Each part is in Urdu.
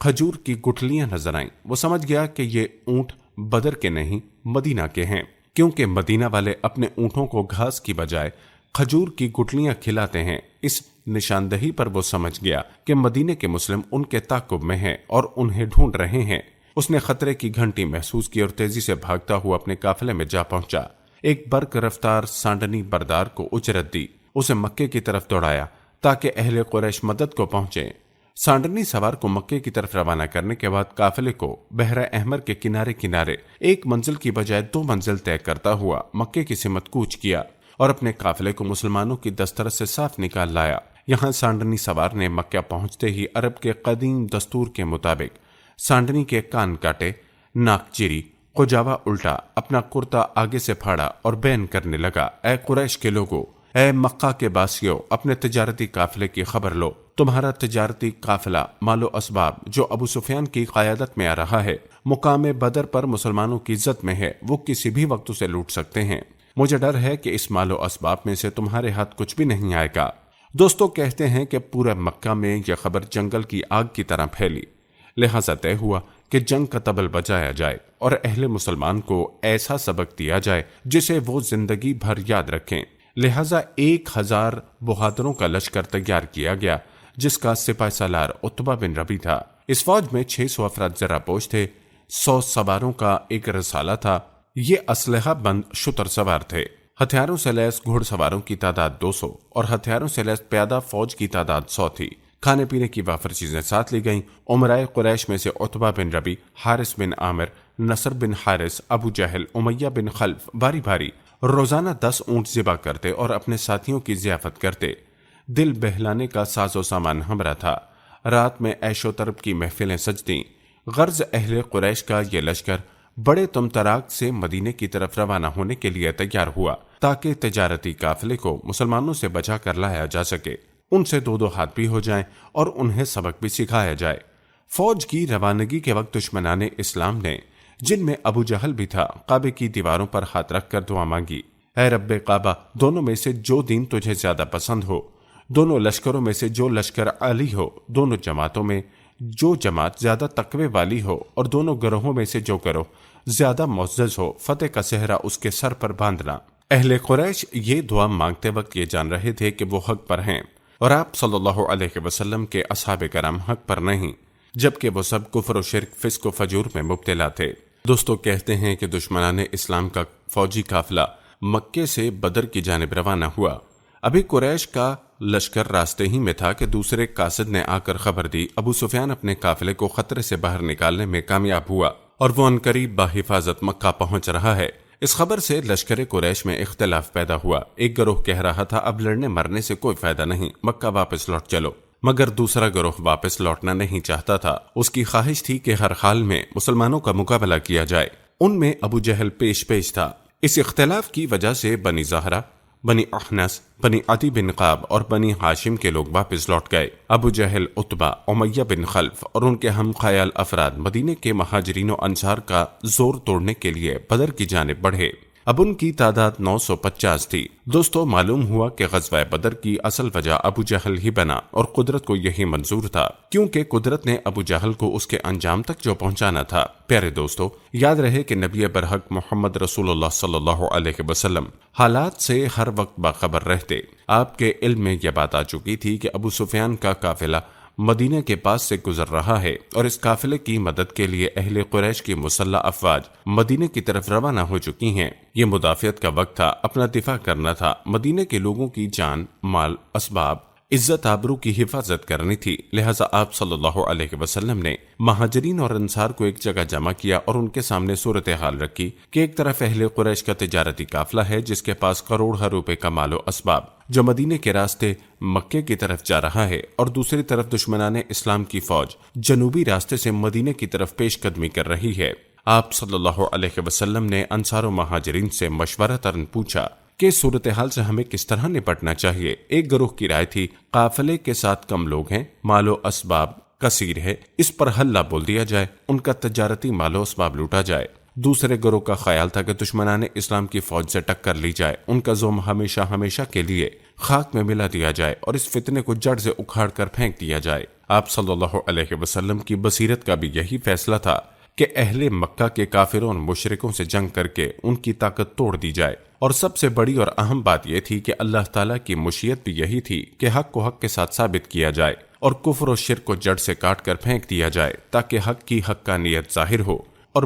کھجور کی گٹھلیاں نظر آئیں۔ وہ سمجھ گیا کہ یہ اونٹ بدر کے نہیں مدینہ کے ہیں، کیونکہ مدینہ والے اپنے اونٹوں کو گھاس کی بجائے کھجور کی گٹھلیاں کھلاتے ہیں۔ اس نشاندہی پر وہ سمجھ گیا کہ مدینے کے مسلم ان کے تعاقب میں ہیں اور انہیں ڈھونڈ رہے ہیں۔ اس نے خطرے کی گھنٹی محسوس کی اور تیزی سے بھاگتا ہوا اپنے قافلے میں جا پہنچا۔ ایک برق رفتار سانڈنی بردار کو اجرت دی، اسے مکے کی طرف دوڑایا تاکہ اہل قریش مدد کو پہنچے۔ سانڈنی سوار کو مکے کی طرف روانہ کرنے کے بعد قافلے کو بحر احمر کے کنارے کنارے ایک منزل کی بجائے 2 منزل طے کرتا ہوا مکے کی سمت کوچ کیا اور اپنے قافلے کو مسلمانوں کی دسترس سے صاف نکال لایا۔ یہاں سانڈنی سوار نے مکہ پہنچتے ہی عرب کے قدیم دستور کے مطابق سانڈنی کے کان کاٹے، ناک چیری، قجاوا الٹا، اپنا کرتا آگے سے پھاڑا اور بین کرنے لگا، اے قریش کے لوگو، اے مکہ کے باسیو، اپنے تجارتی قافلے کی خبر لو۔ تمہارا تجارتی قافلہ مال و اسباب جو ابو سفیان کی قیادت میں آ رہا ہے، مقام بدر پر مسلمانوں کی عزت میں ہے، وہ کسی بھی وقت اسے لوٹ سکتے ہیں۔ مجھے ڈر ہے کہ اس مال و اسباب میں سے تمہارے ہاتھ کچھ بھی نہیں آئے گا۔ دوستو کہتے ہیں کہ پورے مکہ میں یہ خبر جنگل کی آگ کی طرح پھیلی، لہذا طے ہوا کہ جنگ کا طبل بجایا جائے اور اہل مسلمان کو ایسا سبق دیا جائے جسے وہ زندگی بھر یاد رکھیں۔ لہذا 1000 بہادروں کا لشکر تیار کیا گیا، جس کا سپاہ سالار عتبہ بن ربی تھا۔ اس فوج میں 600 افراد زرہ پوش تھے، 100 سواروں کا ایک رسالہ تھا۔ یہ اسلحہ بند شتر سوار تھے۔ ہتھیاروں سے لیس گھوڑ سواروں کی تعداد 200 اور ہتھیاروں سے لیس پیادہ فوج کی تعداد 100 تھی۔ کھانے پینے کی وافر چیزیں ساتھ لی گئیں۔ امرائے قریش میں سے عتبہ بن ربی، حارث بن عامر، نصر بن حارث، ابو جہل، امیہ بن خلف باری باری روزانہ 10 اونٹ ذبح کرتے اور اپنے ساتھیوں کی ضیافت کرتے۔ دل بہلانے کا ساز و سامان ہمراہ تھا۔ رات میں عیش و طرب کی محفلیں سجدیں۔ غرض اہل قریش کا یہ لشکر بڑے تمطراق سے مدینے کی طرف روانہ ہونے کے لیے تیار ہوا تاکہ تجارتی قافلے کو مسلمانوں سے بچا کر لایا جا سکے، ان سے 2 ہاتھ بھی ہو جائیں اور انہیں سبق بھی سکھایا جائے۔ فوج کی روانگی کے وقت دشمنان اسلام نے، جن میں ابو جہل بھی تھا، کعبے کی دیواروں پر ہاتھ رکھ کر دعا مانگی، اے رب کعبہ، دونوں میں سے جو دین تجھے زیادہ پسند ہو، دونوں لشکروں میں سے جو لشکر عالی ہو، دونوں جماعتوں میں جو جماعت زیادہ تقوی والی ہو اور دونوں گروہوں میں سے جو گروہ زیادہ معزز ہو، فتح کا صحرا اس کے سر پر باندھنا۔ اہل قریش یہ دعا مانگتے وقت یہ جان رہے تھے کہ وہ حق پر ہیں اور آپ صلی اللہ علیہ وسلم کے اصحاب کرام حق پر نہیں، جبکہ وہ سب کفر و شرک، فسق و فجور میں مبتلا تھے۔ دوستو کہتے ہیں کہ دشمنان اسلام کا فوجی قافلہ مکے سے بدر کی جانب روانہ ہوا۔ ابھی قریش کا لشکر راستے ہی میں تھا کہ دوسرے قاصد نے آ کر خبر دی، ابو سفیان اپنے قافلے کو خطرے سے باہر نکالنے میں کامیاب ہوا اور وہ عنقریب بحفاظت مکہ پہنچ رہا ہے۔ اس خبر سے لشکر قریش میں اختلاف پیدا ہوا۔ ایک گروہ کہہ رہا تھا اب لڑنے مرنے سے کوئی فائدہ نہیں، مکہ واپس لوٹ چلو، مگر دوسرا گروہ واپس لوٹنا نہیں چاہتا تھا۔ اس کی خواہش تھی کہ ہر حال میں مسلمانوں کا مقابلہ کیا جائے۔ ان میں ابو جہل پیش تھا۔ اس اختلاف کی وجہ سے بنی زہرہ، بنی احنس، بنی عدی بن قاب اور بنی ہاشم کے لوگ واپس لوٹ گئے۔ ابو جہل، عتبہ، امیہ بن خلف اور ان کے ہم خیال افراد مدینے کے مہاجرین و انصار کا زور توڑنے کے لیے بدر کی جانب بڑھے۔ اب ان کی تعداد 950 تھی۔ دوستو معلوم ہوا کہ غزوہ بدر کی اصل وجہ ابو جہل ہی بنا اور قدرت کو یہی منظور تھا، کیونکہ قدرت نے ابو جہل کو اس کے انجام تک جو پہنچانا تھا۔ پیارے دوستو یاد رہے کہ نبی برحق محمد رسول اللہ صلی اللہ علیہ وسلم حالات سے ہر وقت باخبر رہتے۔ آپ کے علم میں یہ بات آ چکی تھی کہ ابو سفیان کا قافلہ مدینہ کے پاس سے گزر رہا ہے اور اس قافلے کی مدد کے لیے اہل قریش کی مسلح افواج مدینہ کی طرف روانہ ہو چکی ہیں۔ یہ مدافعت کا وقت تھا، اپنا دفاع کرنا تھا، مدینہ کے لوگوں کی جان، مال، اسباب، عزت آبرو کی حفاظت کرنی تھی۔ لہٰذا آپ صلی اللہ علیہ وسلم نے مہاجرین اور انصار کو ایک جگہ جمع کیا اور ان کے سامنے صورتحال رکھی کہ ایک طرف اہل قریش کا تجارتی قافلہ ہے جس کے پاس کروڑ روپے کا مال و اسباب جو مدینے کے راستے مکے کی طرف جا رہا ہے، اور دوسری طرف دشمنان اسلام کی فوج جنوبی راستے سے مدینے کی طرف پیش قدمی کر رہی ہے۔ آپ صلی اللہ علیہ وسلم نے انصار و مہاجرین سے مشورہ ترن پوچھا کہ صورتحال سے ہمیں کس طرح نپٹنا چاہیے۔ ایک گروہ کی رائے تھی قافلے کے ساتھ کم لوگ ہیں، مال و اسباب کثیر ہے، اس پر حلہ بول دیا جائے، ان کا تجارتی مال و اسباب لوٹا جائے۔ دوسرے گروہ کا خیال تھا کہ دشمنان اسلام کی فوج سے ٹکر لی جائے، ان کا زوم ہمیشہ ہمیشہ کے لیے خاک میں ملا دیا جائے اور اس فتنے کو جڑ سے اکھاڑ کر پھینک دیا جائے۔ آپ صلی اللہ علیہ وسلم کی بصیرت کا بھی یہی فیصلہ تھا کہ اہل مکہ کے کافروں اور مشرکوں سے جنگ کر کے ان کی طاقت توڑ دی جائے، اور سب سے بڑی اور اہم بات یہ تھی کہ اللہ تعالیٰ کی مشیت بھی یہی تھی کہ حق کو حق کے ساتھ ثابت کیا جائے اور کفر و شرک کو جڑ سے کاٹ کر پھینک دیا جائے، تاکہ حق کی حقانیت ظاہر ہو اور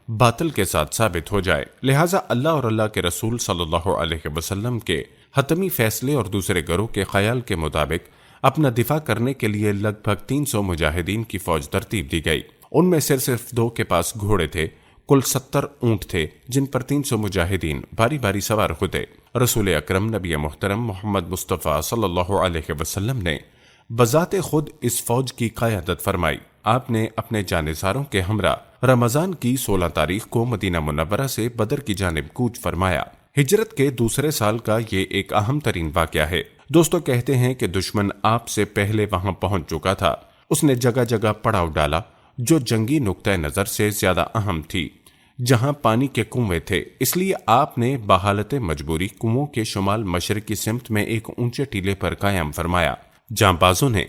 باطل کے ساتھ ثابت ہو جائے۔ لہٰذا اللہ اور اللہ کے رسول صلی اللہ علیہ وسلم کے حتمی فیصلے اور دوسرے گروہ کے خیال کے مطابق اپنا دفاع کرنے کے لیے لگ بھگ 300 مجاہدین کی فوج ترتیب دی گئی۔ ان میں صرف 2 کے پاس گھوڑے تھے، کل 70 اونٹ تھے جن پر 300 مجاہدین باری باری سوار ہوتے۔ رسول اکرم نبی محترم محمد مصطفیٰ صلی اللہ علیہ وسلم نے بذات خود اس فوج کی قیادت فرمائی۔ آپ نے اپنے جانثاروں کے ہمراہ رمضان کی 16 تاریخ کو مدینہ منورہ سے بدر کی جانب کوچ فرمایا۔ ہجرت کے دوسرے سال کا یہ ایک اہم ترین واقعہ ہے۔ دوستو کہتے ہیں کہ دشمن آپ سے پہلے وہاں پہنچ چکا تھا۔ اس نے جگہ جگہ پڑاؤ ڈالا جو جنگی نقطہ نظر سے زیادہ اہم تھی، جہاں پانی کے کنویں تھے، اس لیے آپ نے بحالت مجبوری کنووں کے شمال مشرقی سمت میں ایک اونچے ٹیلے پر قیام فرمایا۔ جانبازوں نے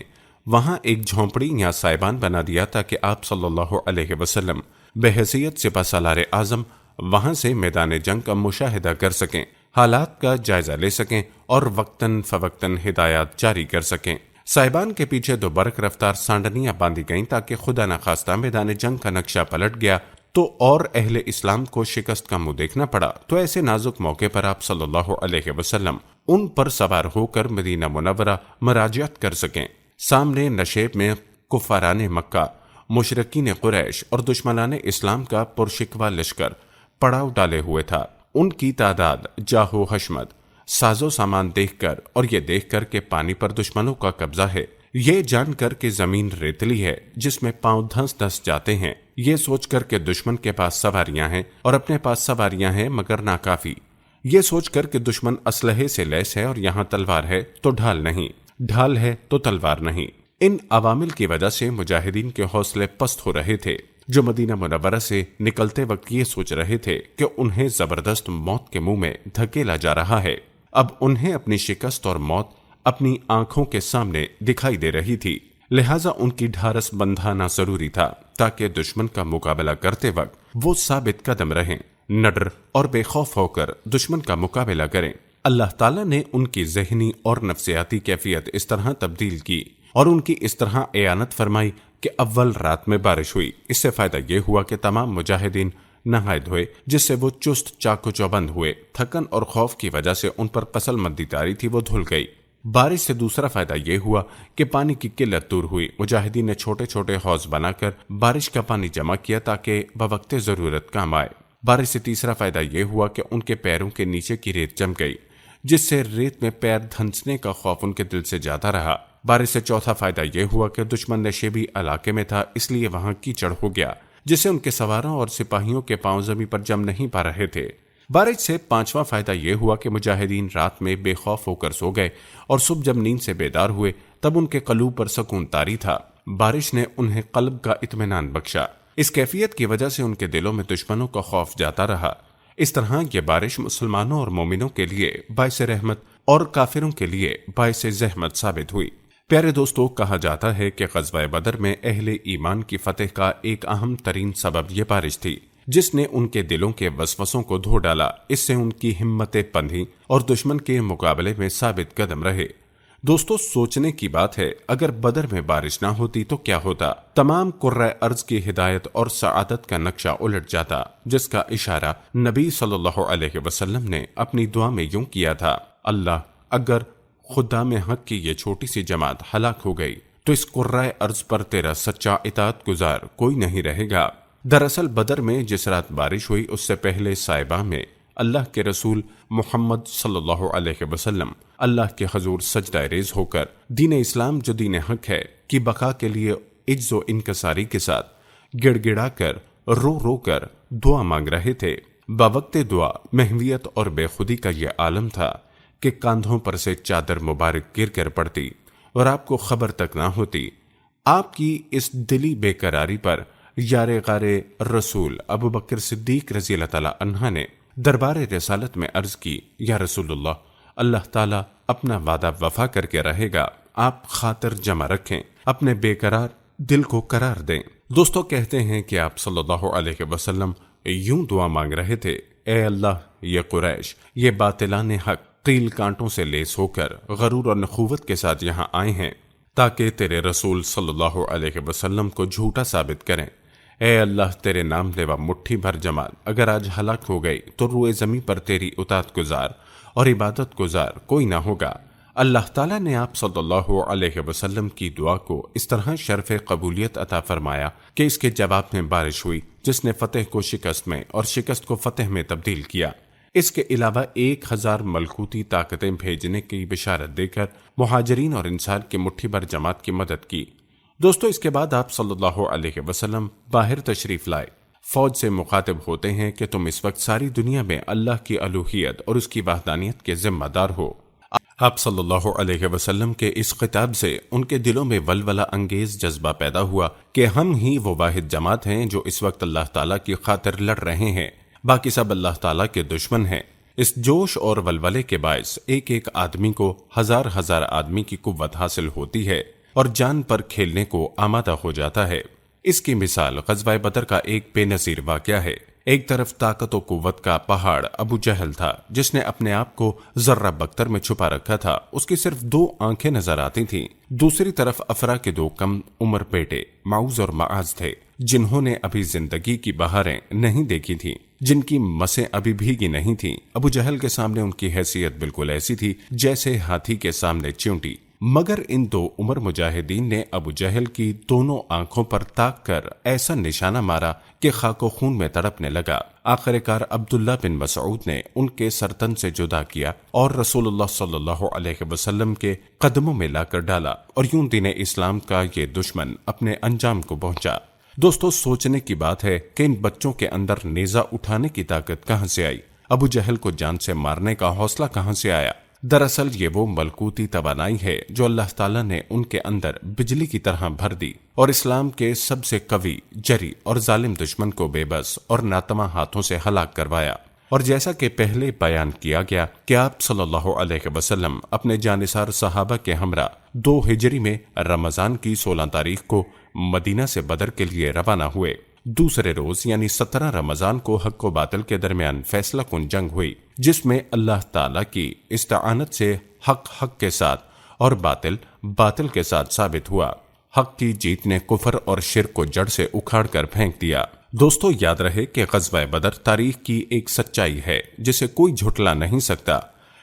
وہاں ایک جھونپڑی یا سائبان بنا دیا تاکہ آپ صلی اللہ علیہ وسلم بحیثیت سپہ سالار اعظم وہاں سے میدان جنگ کا مشاہدہ کر سکیں، حالات کا جائزہ لے سکیں اور وقتاً فوقتاً ہدایات جاری کر سکیں۔ سائبان کے پیچھے 2 برق رفتار سانڈنیاں باندھی گئیں تاکہ خدا نخواستہ میدان جنگ کا نقشہ پلٹ گیا تو اور اہل اسلام کو شکست کا منہ دیکھنا پڑا، تو ایسے نازک موقع پر آپ صلی اللہ علیہ وسلم ان پر سوار ہو کر مدینہ منورہ مراجعت کر سکیں۔ سامنے نشیب میں کفاران مکہ، مشرکین قریش اور دشمنان اسلام کا پرشکوہ لشکر پڑاؤ ڈالے ہوئے تھا۔ ان کی تعداد، جاہ و حشمت، ساز و سامان دیکھ کر اور یہ دیکھ کر کہ پانی پر دشمنوں کا قبضہ ہے، یہ جان کر کہ زمین ریتلی ہے جس میں پاؤں دھنس دھنس جاتے ہیں، یہ سوچ کر کہ دشمن کے پاس سواریاں ہیں اور اپنے پاس سواریاں ہیں مگر ناکافی، یہ سوچ کر کہ دشمن اسلحے سے لیس ہے اور یہاں تلوار ہے تو ڈھال نہیں، ڈھال ہے تو تلوار نہیں، ان عوامل کی وجہ سے مجاہدین کے حوصلے پست ہو رہے تھے، جو مدینہ منورہ سے نکلتے وقت یہ سوچ رہے تھے کہ انہیں زبردست موت کے منہ میں دھکیلا جا رہا ہے۔ اب انہیں اپنی شکست اور موت اپنی آنکھوں کے سامنے دکھائی دے رہی تھی، لہٰذا ان کی ڈھارس بندھانا ضروری تھا تاکہ دشمن کا مقابلہ کرتے وقت وہ ثابت قدم رہیں، نڈر اور بے خوف ہو کر دشمن کا مقابلہ کریں۔ اللہ تعالیٰ نے ان کی ذہنی اور نفسیاتی کیفیت اس طرح تبدیل کی اور ان کی اس طرح اعانت فرمائی کہ اول رات میں بارش ہوئی۔ اس سے فائدہ یہ ہوا کہ تمام مجاہدین نہائے دھوئے، جس سے وہ چست چاق و چوبند ہوئے۔ تھکن اور خوف کی وجہ سے ان پر قسل مندی طاری تھی، وہ دھل گئی۔ بارش سے دوسرا فائدہ یہ ہوا کہ پانی کی قلت دور ہوئی۔ مجاہدین نے چھوٹے چھوٹے حوض بنا کر بارش کا پانی جمع کیا تاکہ بوقت ضرورت کام آئے۔ بارش سے تیسرا فائدہ یہ ہوا کہ ان کے پیروں کے نیچے کی ریت جم گئی، جس سے ریت میں پیر دھنسنے کا خوف ان کے دل سے جاتا رہا۔ بارش سے چوتھا فائدہ یہ ہوا کہ دشمن نشیبی علاقے میں تھا، اس لیے وہاں کیچڑ ہو گیا، جس سے ان کے سواروں اور سپاہیوں کے پاؤں زمین پر جم نہیں پا رہے تھے۔ بارش سے پانچواں فائدہ یہ ہوا کہ مجاہدین رات میں بے خوف ہو کر سو گئے اور صبح جب نیند سے بیدار ہوئے تب ان کے قلوب پر سکون طاری تھا۔ بارش نے انہیں قلب کا اطمینان بخشا۔ اس کیفیت کی وجہ سے ان کے دلوں میں دشمنوں کا خوف جاتا رہا۔ اس طرح یہ بارش مسلمانوں اور مومنوں کے لیے باعث رحمت اور کافروں کے لیے باعث زحمت ثابت ہوئی۔ پیارے دوستو، کہا جاتا ہے کہ غزوہ بدر میں اہل ایمان کی فتح کا ایک اہم ترین سبب یہ بارش تھی، جس نے ان کے دلوں کے وسوسوں کو دھو ڈالا۔ اس سے ان کی ہمتیں بندھی اور دشمن کے مقابلے میں ثابت قدم رہے۔ دوستو، سوچنے کی بات ہے، اگر بدر میں بارش نہ ہوتی تو کیا ہوتا؟ تمام قرۂ ارض کی ہدایت اور سعادت کا نقشہ الٹ جاتا، جس کا اشارہ نبی صلی اللہ علیہ وسلم نے اپنی دعا میں یوں کیا تھا: اللہ، اگر خدام حق کی یہ چھوٹی سی جماعت ہلاک ہو گئی تو اس قرۂ ارض پر تیرا سچا اطاعت گزار کوئی نہیں رہے گا۔ دراصل بدر میں جس رات بارش ہوئی اس سے پہلے سائبہ میں اللہ کے رسول محمد صلی اللہ علیہ وسلم اللہ کے حضور سجدہ ریز ہو کر دین اسلام جو دین حق ہے کی بقا کے لیے عجز و انکساری کے ساتھ گڑ گڑا کر رو رو کر دعا مانگ رہے تھے۔ بوقت دعا محویت اور بے خودی کا یہ عالم تھا کہ کاندھوں پر سے چادر مبارک گر کر پڑتی اور آپ کو خبر تک نہ ہوتی۔ آپ کی اس دلی بے قراری پر یار غار رسول ابو بکر صدیق رضی اللہ تعالی عنہ نے دربار رسالت میں عرض کی: یا رسول اللہ تعالیٰ اپنا وعدہ وفا کر کے رہے گا، آپ خاطر جمع رکھیں اپنے بے قرار دل کو قرار دیں۔ دوستو کہتے ہیں کہ آپ صلی اللہ علیہ وسلم یوں دعا مانگ رہے تھے، اے اللہ یہ قریش، یہ باطلان حق قیل کانٹوں سے لیس ہو کر غرور اور نخوت کے ساتھ یہاں آئے ہیں تاکہ تیرے رسول صلی اللہ علیہ وسلم کو جھوٹا ثابت کریں۔ اے اللہ تیرے نام لیوا مٹھی بھر جماعت اگر آج ہلاک ہو گئی تو روئے زمین پر تیری اطاعت گزار اور عبادت گزار کوئی نہ ہوگا۔ اللہ تعالیٰ نے آپ صلی اللہ علیہ وسلم کی دعا کو اس طرح شرف قبولیت عطا فرمایا کہ اس کے جواب میں بارش ہوئی جس نے فتح کو شکست میں اور شکست کو فتح میں تبدیل کیا۔ اس کے علاوہ 1000 ملکوتی طاقتیں بھیجنے کی بشارت دے کر مہاجرین اور انصار کی مٹھی بھر جماعت کی مدد کی۔ دوستو اس کے بعد آپ صلی اللہ علیہ وسلم باہر تشریف لائے، فوج سے مخاطب ہوتے ہیں کہ تم اس وقت ساری دنیا میں اللہ کی الوہیت اور اس کی وحدانیت کے ذمہ دار ہو۔ آپ صلی اللہ علیہ وسلم کے اس خطاب سے ان کے دلوں میں ولولہ انگیز جذبہ پیدا ہوا کہ ہم ہی وہ واحد جماعت ہیں جو اس وقت اللہ تعالیٰ کی خاطر لڑ رہے ہیں، باقی سب اللہ تعالیٰ کے دشمن ہیں۔ اس جوش اور ولولے کے باعث ایک ایک آدمی کو ہزار ہزار آدمی کی قوت حاصل ہوتی ہے اور جان پر کھیلنے کو آمادہ ہو جاتا ہے۔ اس کی مثال غزوہ بدر کا ایک بے نظیر واقعہ ہے۔ ایک طرف طاقت و قوت کا پہاڑ ابو جہل تھا جس نے اپنے آپ کو ذرہ بکتر میں چھپا رکھا تھا، اس کی صرف 2 آنکھیں نظر آتی تھیں۔ دوسری طرف افرا کے 2 کم عمر بیٹے معوذ اور معاذ تھے جنہوں نے ابھی زندگی کی بہاریں نہیں دیکھی تھیں، جن کی مسیں ابھی بھیگی نہیں تھیں۔ ابو جہل کے سامنے ان کی حیثیت بالکل ایسی تھی جیسے ہاتھی کے سامنے چیونٹی، مگر ان 2 عمر مجاہدین نے ابو جہل کی دونوں آنکھوں پر تاک کر ایسا نشانہ مارا کہ خاک و خون میں تڑپنے لگا۔ آخر کار عبداللہ بن مسعود نے ان کے سرتن سے جدا کیا اور رسول اللہ صلی اللہ علیہ وسلم کے قدموں میں لا کر ڈالا، اور یوں دین اسلام کا یہ دشمن اپنے انجام کو پہنچا۔ دوستو سوچنے کی بات ہے کہ ان بچوں کے اندر نیزہ اٹھانے کی طاقت کہاں سے آئی، ابو جہل کو جان سے مارنے کا حوصلہ کہاں سے آیا؟ دراصل یہ وہ ملکوتی توانائی ہے جو اللہ تعالیٰ نے ان کے اندر بجلی کی طرح بھر دی اور اسلام کے سب سے قوی، جری اور ظالم دشمن کو بے بس اور ناتما ہاتھوں سے ہلاک کروایا۔ اور جیسا کہ پہلے بیان کیا گیا کہ آپ صلی اللہ علیہ وسلم اپنے جانثار صحابہ کے ہمراہ 2 ہجری میں رمضان کی 16 تاریخ کو مدینہ سے بدر کے لیے روانہ ہوئے۔ دوسرے روز یعنی 17 رمضان کو حق و باطل کے درمیان فیصلہ کن جنگ ہوئی، جس میں اللہ تعالیٰ کی استعانت سے حق حق کے ساتھ اور باطل باطل کے ساتھ ثابت ہوا۔ حق کی جیت نے کفر اور شرک کو جڑ سے اکھاڑ کر پھینک دیا۔ دوستو یاد رہے کہ غزوہ بدر تاریخ کی ایک سچائی ہے جسے کوئی جھٹلا نہیں سکتا۔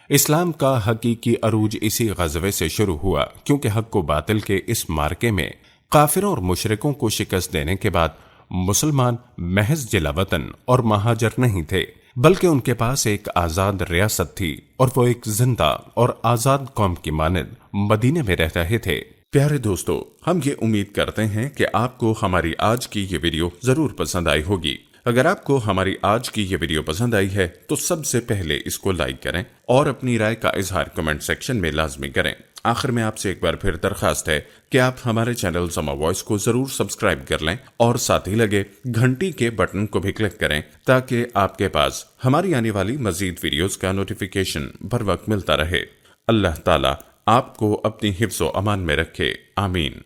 اسلام کا حقیقی عروج اسی غزوے سے شروع ہوا، کیونکہ حق و باطل کے اس مارکے میں کافروں اور مشرکوں کو شکست دینے کے بعد مسلمان محض جلا وطن اور مہاجر نہیں تھے، بلکہ ان کے پاس ایک آزاد ریاست تھی، اور وہ ایک زندہ اور آزاد قوم کی مانند مدینے میں رہ رہے تھے۔ پیارے دوستو، ہم یہ امید کرتے ہیں کہ آپ کو ہماری آج کی یہ ویڈیو ضرور پسند آئی ہوگی۔ اگر آپ کو ہماری آج کی یہ ویڈیو پسند آئی ہے تو سب سے پہلے اس کو لائک کریں اور اپنی رائے کا اظہار کمنٹ سیکشن میں لازمی کریں۔ آخر میں آپ سے ایک بار پھر درخواست ہے کہ آپ ہمارے چینل سما وائس کو ضرور سبسکرائب کر لیں اور ساتھ ہی لگے گھنٹی کے بٹن کو بھی کلک کریں تاکہ آپ کے پاس ہماری آنے والی مزید ویڈیوز کا نوٹیفیکیشن بر وقت ملتا رہے۔ اللہ تعالیٰ آپ کو اپنی حفظ و امان میں رکھے، آمین۔